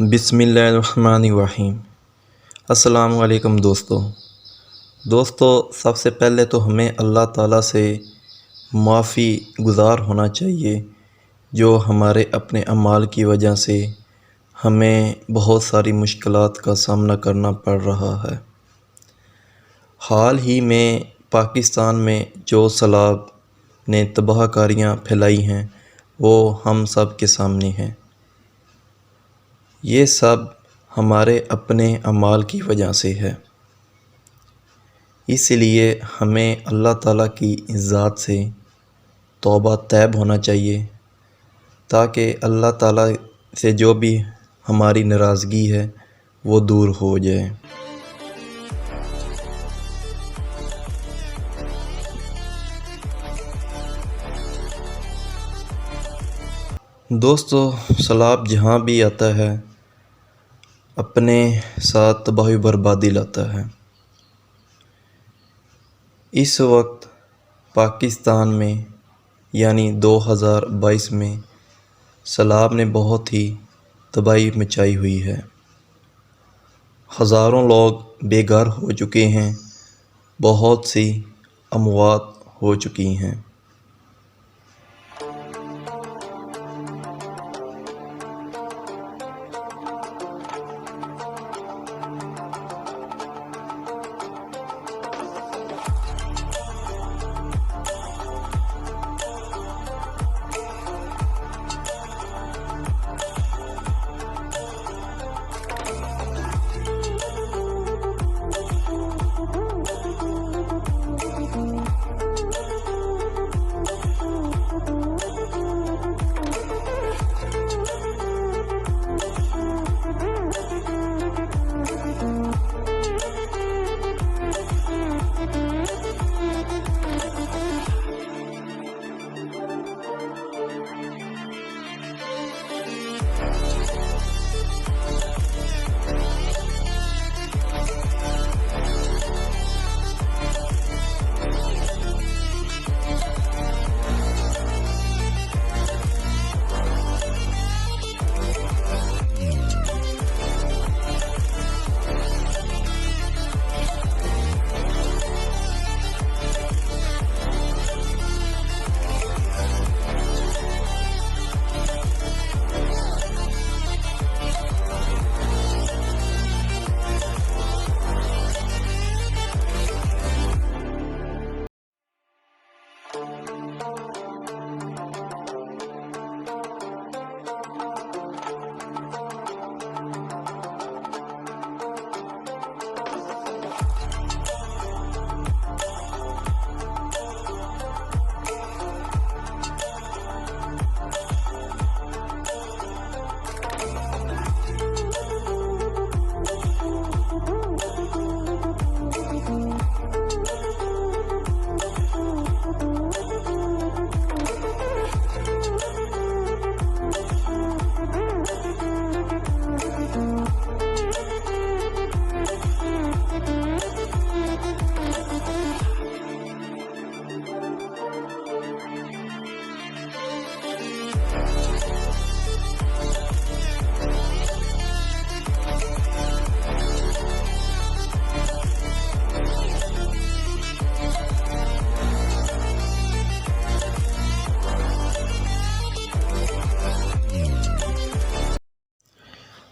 बिस्मिल्लाहिर्रहमानिर्रहीम। अस्सलामु अलैकुम दोस्तों, सबसे पहले तो हमें अल्लाह ताला से माफ़ी गुज़ार होना चाहिए, जो हमारे अपने अमाल की वजह से हमें बहुत सारी मुश्किलात का सामना करना पड़ रहा है। हाल ही में पाकिस्तान में जो सैलाब ने तबाहकारियाँ फैलाई हैं, वो हम सब के सामने हैं। ये सब हमारे अपने अमाल की वजह से है। इसलिए हमें अल्लाह ताला की ज़ात से तौबा तैब होना चाहिए, ताकि अल्लाह ताला से जो भी हमारी नाराज़गी है वो दूर हो जाए। दोस्तों, सैलाब जहाँ भी आता है अपने साथ तबाही बर्बादी लाता है। इस वक्त पाकिस्तान में यानी 2022 में सैलाब ने बहुत ही तबाही मचाई हुई है। हज़ारों लोग बेघर हो चुके हैं, बहुत सी अमवात हो चुकी हैं।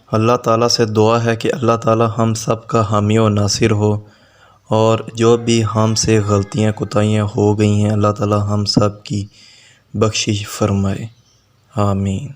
अल्लाह ताला से दुआ है कि अल्लाह ताला हम सब का हामी और नासिर हो, और जो भी हमसे गलतियाँ कोताहियाँ हो गई हैं, अल्लाह ताला हम सब की बख्शिश फरमाए। आमीन।